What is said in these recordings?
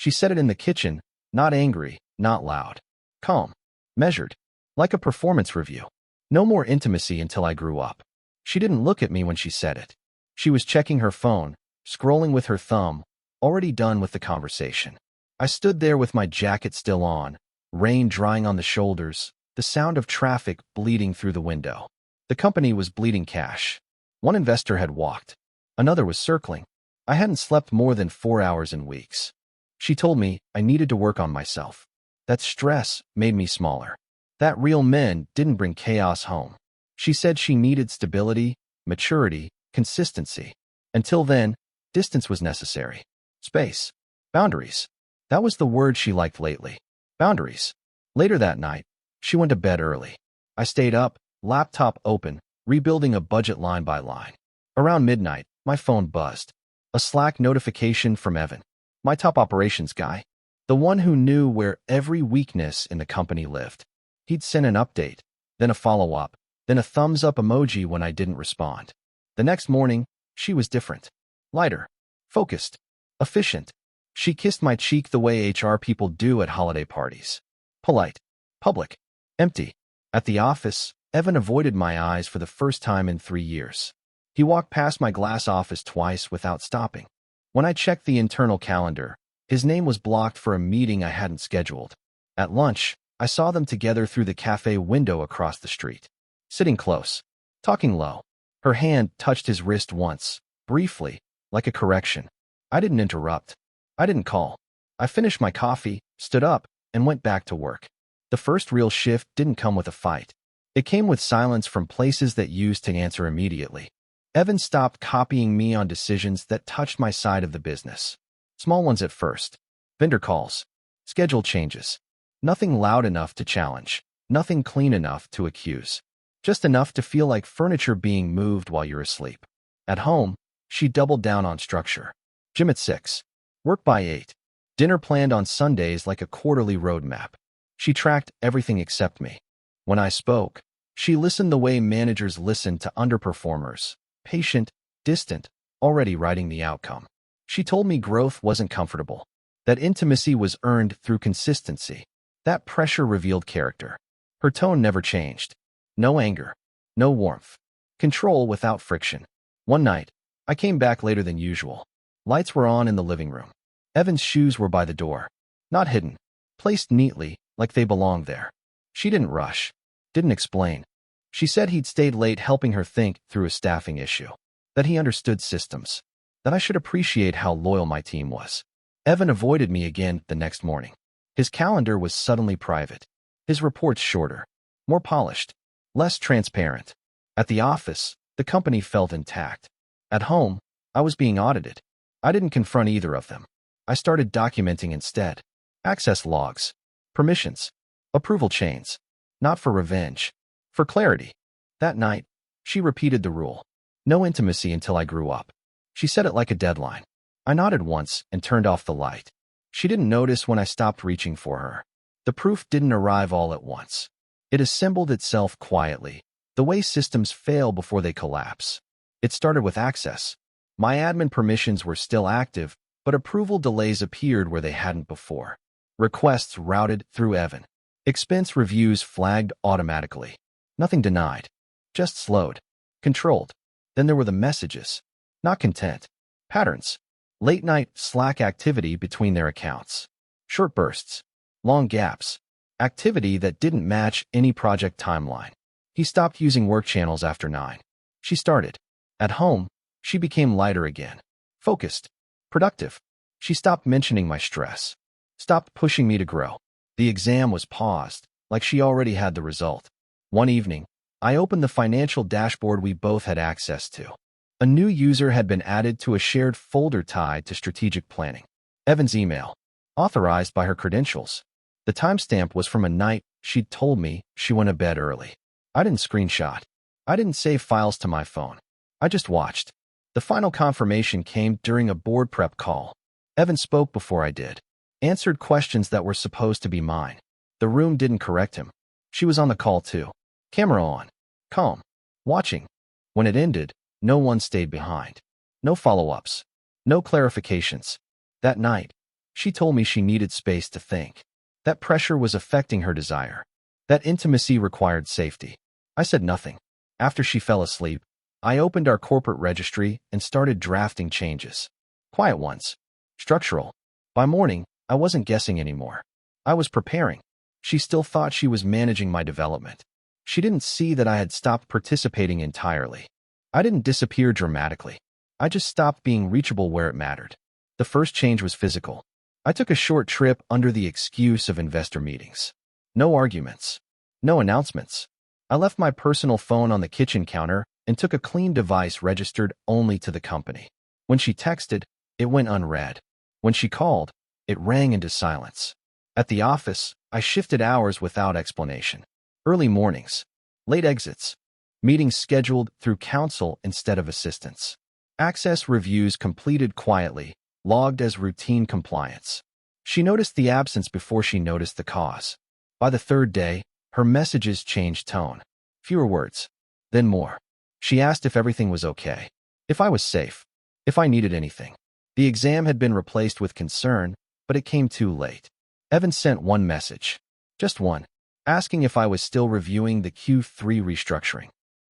She said it in the kitchen, not angry, not loud. Calm. Measured. Like a performance review. No more intimacy until I grew up. She didn't look at me when she said it. She was checking her phone, scrolling with her thumb, already done with the conversation. I stood there with my jacket still on, rain drying on the shoulders, the sound of traffic bleeding through the window. The company was bleeding cash. One investor had walked. Another was circling. I hadn't slept more than 4 hours in weeks. She told me I needed to work on myself. That stress made me smaller. That real men didn't bring chaos home. She said she needed stability, maturity, consistency. Until then, distance was necessary. Space. Boundaries. That was the word she liked lately. Boundaries. Later that night, she went to bed early. I stayed up, laptop open, rebuilding a budget line by line. Around midnight, my phone buzzed. A Slack notification from Evan, my top operations guy, the one who knew where every weakness in the company lived. He'd sent an update, then a follow-up, then a thumbs-up emoji when I didn't respond. The next morning, she was different. Lighter. Focused. Efficient. She kissed my cheek the way HR people do at holiday parties. Polite. Public. Empty. At the office, Evan avoided my eyes for the first time in 3 years. He walked past my glass office twice without stopping. When I checked the internal calendar, his name was blocked for a meeting I hadn't scheduled. At lunch, I saw them together through the cafe window across the street. Sitting close. Talking low. Her hand touched his wrist once, briefly, like a correction. I didn't interrupt. I didn't call. I finished my coffee, stood up, and went back to work. The first real shift didn't come with a fight. It came with silence from places that used to answer immediately. Evan stopped copying me on decisions that touched my side of the business. Small ones at first. Vendor calls. Schedule changes. Nothing loud enough to challenge. Nothing clean enough to accuse. Just enough to feel like furniture being moved while you're asleep. At home, she doubled down on structure. Gym at 6. Work by 8. Dinner planned on Sundays like a quarterly roadmap. She tracked everything except me. When I spoke, she listened the way managers listen to underperformers. Patient, distant, already writing the outcome. She told me growth wasn't comfortable, that intimacy was earned through consistency. That pressure revealed character. Her tone never changed. No anger, no warmth. Control without friction. One night, I came back later than usual. Lights were on in the living room. Evan's shoes were by the door. Not hidden. Placed neatly, like they belonged there. She didn't rush. Didn't explain. She said he'd stayed late helping her think through a staffing issue. That he understood systems. That I should appreciate how loyal my team was. Evan avoided me again the next morning. His calendar was suddenly private. His reports shorter. More polished. Less transparent. At the office, the company felt intact. At home, I was being audited. I didn't confront either of them. I started documenting instead. Access logs. Permissions. Approval chains. Not for revenge. For clarity. That night, she repeated the rule. No intimacy until I grew up. She said it like a deadline. I nodded once and turned off the light. She didn't notice when I stopped reaching for her. The proof didn't arrive all at once. It assembled itself quietly, the way systems fail before they collapse. It started with access. My admin permissions were still active, but approval delays appeared where they hadn't before. Requests routed through Evan. Expense reviews flagged automatically. Nothing denied. Just slowed. Controlled. Then there were the messages. Not content. Patterns. Late-night Slack activity between their accounts. Short bursts. Long gaps. Activity that didn't match any project timeline. He stopped using work channels after 9. She started. At home, she became lighter again. Focused. Productive. She stopped mentioning my stress. Stopped pushing me to grow. The exam was paused, like she already had the result. One evening, I opened the financial dashboard we both had access to. A new user had been added to a shared folder tied to strategic planning. Evan's email. Authorized by her credentials. The timestamp was from a night she'd told me she went to bed early. I didn't screenshot. I didn't save files to my phone. I just watched. The final confirmation came during a board prep call. Evan spoke before I did. Answered questions that were supposed to be mine. The room didn't correct him. She was on the call too. Camera on. Calm. Watching. When it ended, no one stayed behind. No follow-ups. No clarifications. That night, She told me she needed space to think. That pressure was affecting her desire. That intimacy required safety. I said nothing. After she fell asleep, I opened our corporate registry and started drafting changes. Quiet ones. Structural. By morning, I wasn't guessing anymore. I was preparing. She still thought she was managing my development. She didn't see that I had stopped participating entirely. I didn't disappear dramatically. I just stopped being reachable where it mattered. The first change was physical. I took a short trip under the excuse of investor meetings. No arguments. No announcements. I left my personal phone on the kitchen counter and took a clean device registered only to the company. When she texted, it went unread. When she called, it rang into silence. At the office, I shifted hours without explanation. Early mornings. Late exits. Meetings scheduled through counsel instead of assistants. Access reviews completed quietly, logged as routine compliance. She noticed the absence before she noticed the cause. By the third day, her messages changed tone. Fewer words. Then more. She asked if everything was okay. If I was safe. If I needed anything. The exam had been replaced with concern, but it came too late. Evan sent one message. Just one. Asking if I was still reviewing the Q3 restructuring.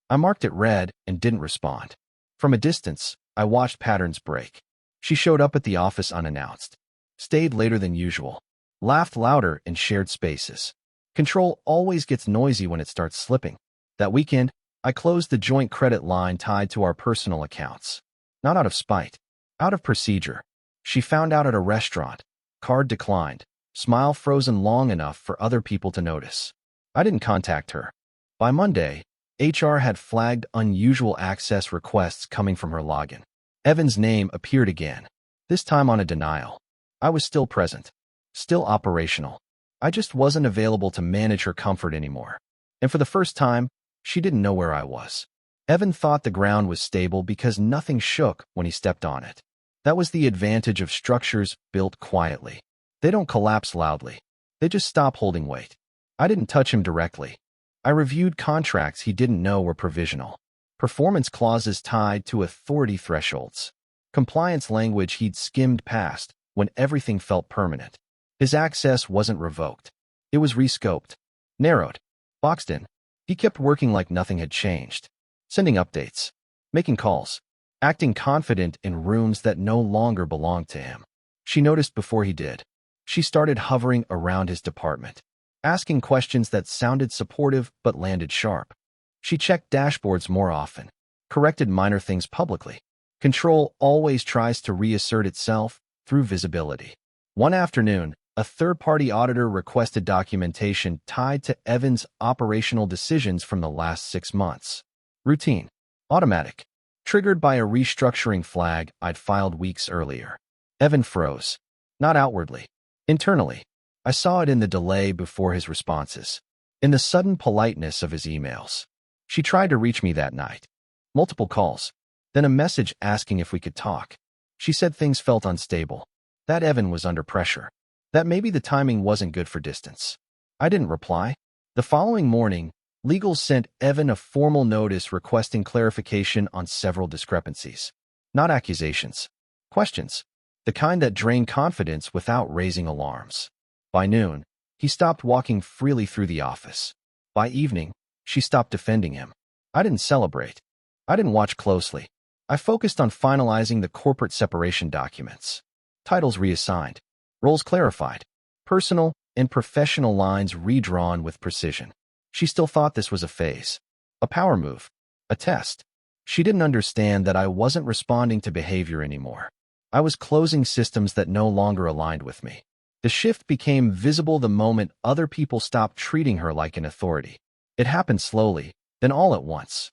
I marked it read and didn't respond. From a distance, I watched patterns break. She showed up at the office unannounced. Stayed later than usual. Laughed louder in shared spaces. Control always gets noisy when it starts slipping. That weekend, I closed the joint credit line tied to our personal accounts. Not out of spite. Out of procedure. She found out at a restaurant. Card declined. Smile frozen long enough for other people to notice. I didn't contact her. By Monday, HR had flagged unusual access requests coming from her login. Evan's name appeared again, this time on a denial. I was still present, still operational. I just wasn't available to manage her comfort anymore. And for the first time, she didn't know where I was. Evan thought the ground was stable because nothing shook when he stepped on it. That was the advantage of structures built quietly. They don't collapse loudly. They just stop holding weight. I didn't touch him directly. I reviewed contracts he didn't know were provisional. Performance clauses tied to authority thresholds. Compliance language he'd skimmed past when everything felt permanent. His access wasn't revoked. It was rescoped, narrowed, boxed in. He kept working like nothing had changed. Sending updates, making calls, acting confident in rooms that no longer belonged to him. She noticed before he did. She started hovering around his department, asking questions that sounded supportive but landed sharp. She checked dashboards more often, corrected minor things publicly. Control always tries to reassert itself through visibility. One afternoon, a third-party auditor requested documentation tied to Evan's operational decisions from the last 6 months. Routine. Automatic. Triggered by a restructuring flag I'd filed weeks earlier. Evan froze. Not outwardly. Internally. I saw it in the delay before his responses. In the sudden politeness of his emails. She tried to reach me that night. Multiple calls. Then a message asking if we could talk. She said things felt unstable. That Evan was under pressure. That maybe the timing wasn't good for distance. I didn't reply. The following morning, legal sent Evan a formal notice requesting clarification on several discrepancies. Not accusations. Questions. The kind that drain confidence without raising alarms. By noon, he stopped walking freely through the office. By evening, she stopped defending him. I didn't celebrate. I didn't watch closely. I focused on finalizing the corporate separation documents. Titles reassigned. Roles clarified. Personal and professional lines redrawn with precision. She still thought this was a phase. A power move. A test. She didn't understand that I wasn't responding to behavior anymore. I was closing systems that no longer aligned with me. The shift became visible the moment other people stopped treating her like an authority. It happened slowly, then all at once.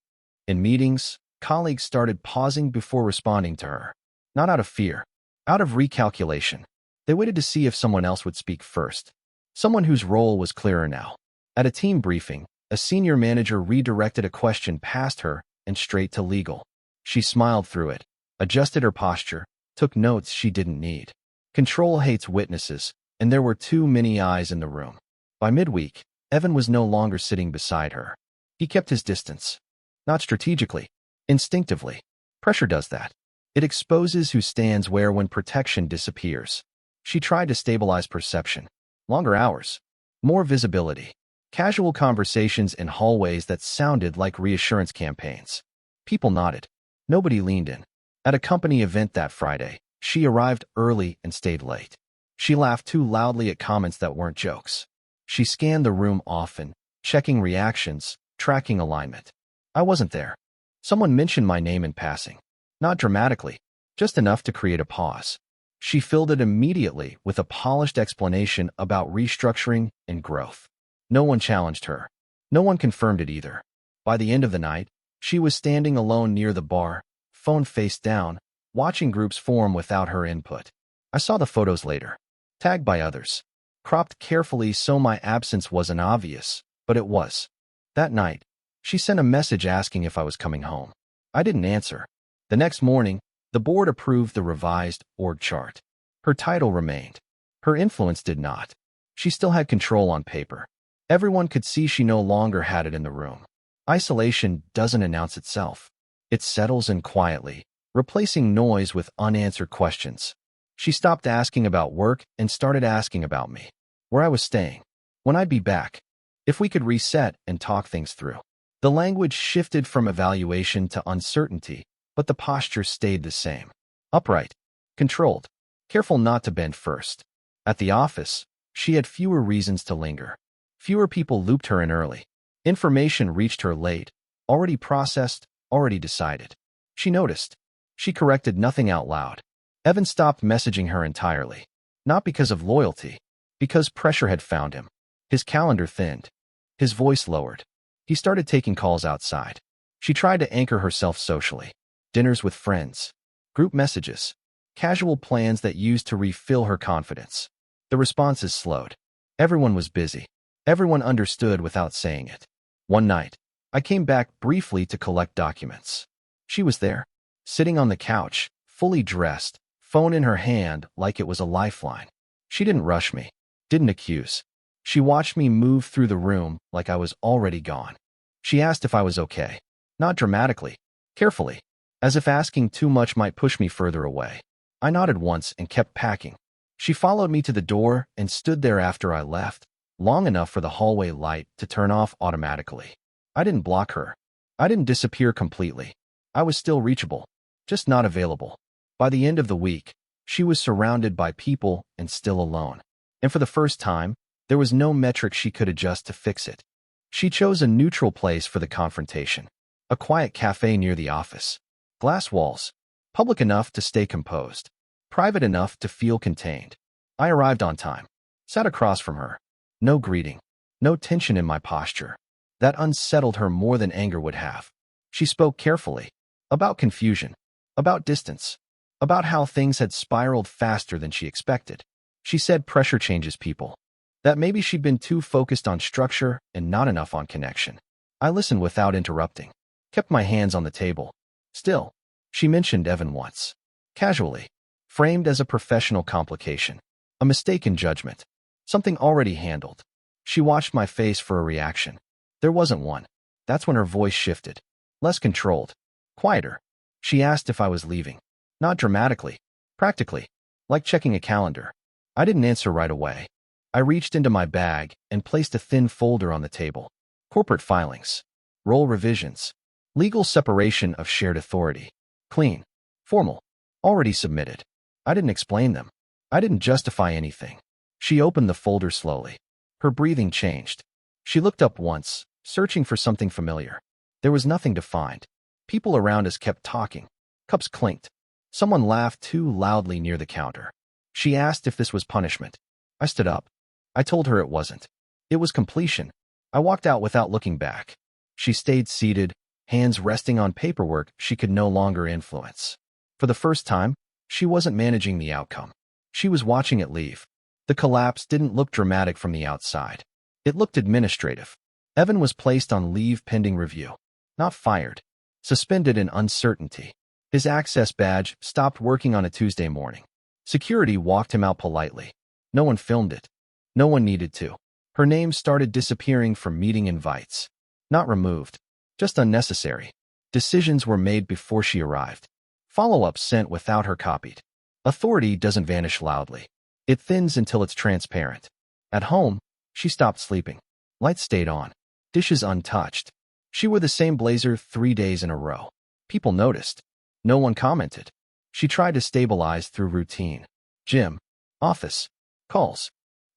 In meetings, colleagues started pausing before responding to her. Not out of fear, out of recalculation. They waited to see if someone else would speak first. Someone whose role was clearer now. At a team briefing, a senior manager redirected a question past her and straight to legal. She smiled through it, adjusted her posture, took notes she didn't need. Control hates witnesses, and there were too many eyes in the room. By midweek, Evan was no longer sitting beside her. He kept his distance. Not strategically, instinctively. Pressure does that. It exposes who stands where when protection disappears. She tried to stabilize perception. Longer hours. More visibility. Casual conversations in hallways that sounded like reassurance campaigns. People nodded. Nobody leaned in. At a company event that Friday, she arrived early and stayed late. She laughed too loudly at comments that weren't jokes. She scanned the room often, checking reactions, tracking alignment. I wasn't there. Someone mentioned my name in passing. Not dramatically, just enough to create a pause. She filled it immediately with a polished explanation about restructuring and growth. No one challenged her. No one confirmed it either. By the end of the night, she was standing alone near the bar, phone face down, watching groups form without her input. I saw the photos later, tagged by others, cropped carefully so my absence wasn't obvious, but it was. That night, she sent a message asking if I was coming home. I didn't answer. The next morning, the board approved the revised org chart. Her title remained. Her influence did not. She still had control on paper. Everyone could see she no longer had it in the room. Isolation doesn't announce itself. It settles in quietly, replacing noise with unanswered questions. She stopped asking about work and started asking about me, where I was staying, when I'd be back, if we could reset and talk things through. The language shifted from evaluation to uncertainty, but the posture stayed the same. Upright, controlled, careful not to bend first. At the office, she had fewer reasons to linger. Fewer people looped her in early. Information reached her late, already processed, already decided. She noticed. She corrected nothing out loud. Evan stopped messaging her entirely. Not because of loyalty, because pressure had found him. His calendar thinned. His voice lowered. He started taking calls outside. She tried to anchor herself socially. Dinners with friends. Group messages. Casual plans that used to refill her confidence. The responses slowed. Everyone was busy. Everyone understood without saying it. One night, I came back briefly to collect documents. She was there, sitting on the couch, fully dressed, phone in her hand like it was a lifeline. She didn't rush me, didn't accuse. She watched me move through the room like I was already gone. She asked if I was okay. Not dramatically, carefully, as if asking too much might push me further away. I nodded once and kept packing. She followed me to the door and stood there after I left, long enough for the hallway light to turn off automatically. I didn't block her. I didn't disappear completely. I was still reachable, just not available. By the end of the week, she was surrounded by people and still alone. And for the first time, there was no metric she could adjust to fix it. She chose a neutral place for the confrontation. A quiet cafe near the office. Glass walls. Public enough to stay composed. Private enough to feel contained. I arrived on time. Sat across from her. No greeting. No tension in my posture. That unsettled her more than anger would have. She spoke carefully. About confusion. About distance. About how things had spiraled faster than she expected. She said pressure changes people. That maybe she'd been too focused on structure and not enough on connection. I listened without interrupting. Kept my hands on the table. Still, she mentioned Evan once. Casually. Framed as a professional complication. A mistaken judgment. Something already handled. She watched my face for a reaction. There wasn't one. That's when her voice shifted. Less controlled. Quieter. She asked if I was leaving. Not dramatically. Practically. Like checking a calendar. I didn't answer right away. I reached into my bag and placed a thin folder on the table. Corporate filings. Role revisions. Legal separation of shared authority. Clean. Formal. Already submitted. I didn't explain them. I didn't justify anything. She opened the folder slowly. Her breathing changed. She looked up once, searching for something familiar. There was nothing to find. People around us kept talking. Cups clinked. Someone laughed too loudly near the counter. She asked if this was punishment. I stood up. I told her it wasn't. It was completion. I walked out without looking back. She stayed seated, hands resting on paperwork she could no longer influence. For the first time, she wasn't managing the outcome. She was watching it leave. The collapse didn't look dramatic from the outside. It looked administrative. Evan was placed on leave pending review. Not fired. Suspended in uncertainty. His access badge stopped working on a Tuesday morning. Security walked him out politely. No one filmed it. No one needed to. Her name started disappearing from meeting invites. Not removed. Just unnecessary. Decisions were made before she arrived. Follow-up sent without her copied. Authority doesn't vanish loudly. It thins until it's transparent. At home, she stopped sleeping. Lights stayed on. Dishes untouched. She wore the same blazer 3 days in a row. People noticed. No one commented. She tried to stabilize through routine. Gym, office, calls.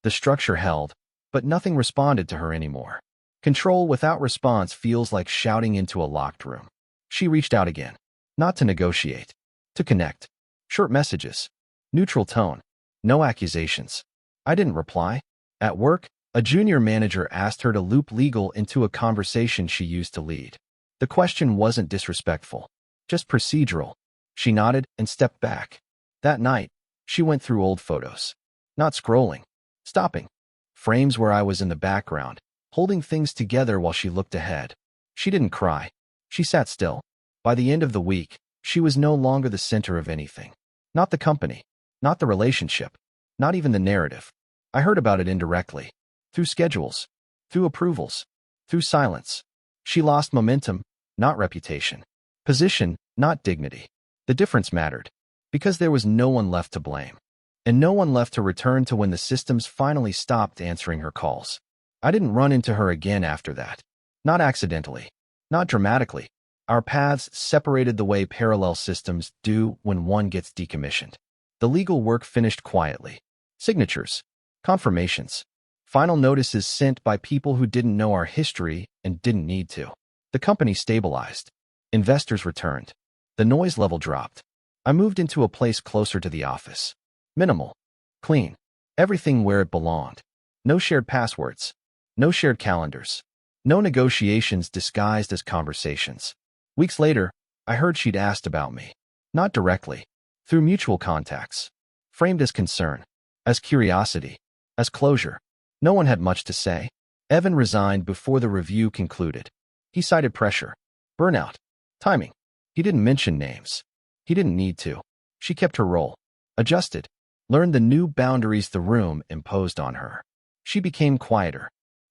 The structure held, but nothing responded to her anymore. Control without response feels like shouting into a locked room. She reached out again. Not to negotiate. To connect. Short messages. Neutral tone. No accusations. I didn't reply. At work, a junior manager asked her to loop legal into a conversation she used to lead. The question wasn't disrespectful, just procedural. She nodded and stepped back. That night, she went through old photos. Not scrolling. Stopping. Frames where I was in the background, holding things together while she looked ahead. She didn't cry. She sat still. By the end of the week, she was no longer the center of anything. Not the company. Not the relationship. Not even the narrative. I heard about it indirectly. Through schedules. Through approvals. Through silence. She lost momentum, not reputation. Position, not dignity. The difference mattered. Because there was no one left to blame. And no one left to return to when the systems finally stopped answering her calls. I didn't run into her again after that. Not accidentally. Not dramatically. Our paths separated the way parallel systems do when one gets decommissioned. The legal work finished quietly. Signatures. Confirmations. Final notices sent by people who didn't know our history and didn't need to. The company stabilized. Investors returned. The noise level dropped. I moved into a place closer to the office. Minimal. Clean. Everything where it belonged. No shared passwords. No shared calendars. No negotiations disguised as conversations. Weeks later, I heard she'd asked about me. Not directly. Through mutual contacts. Framed as concern. As curiosity. As closure. No one had much to say. Evan resigned before the review concluded. He cited pressure. Burnout. Timing. He didn't mention names. He didn't need to. She kept her role. Adjusted. Learned the new boundaries the room imposed on her. She became quieter.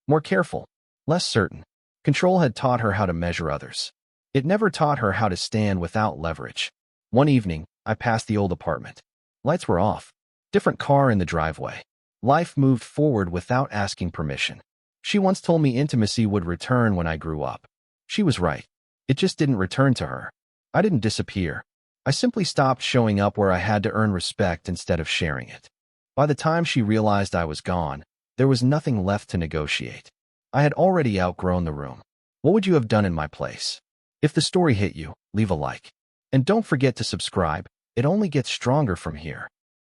More careful. Less certain. Control had taught her how to measure others. It never taught her how to stand without leverage. One evening, I passed the old apartment. Lights were off. Different car in the driveway. Life moved forward without asking permission. She once told me intimacy would return when I grew up. She was right. It just didn't return to her. I didn't disappear. I simply stopped showing up where I had to earn respect instead of sharing it. By the time she realized I was gone, there was nothing left to negotiate. I had already outgrown the room. What would you have done in my place? If the story hit you, leave a like. And don't forget to subscribe. It only gets stronger from here.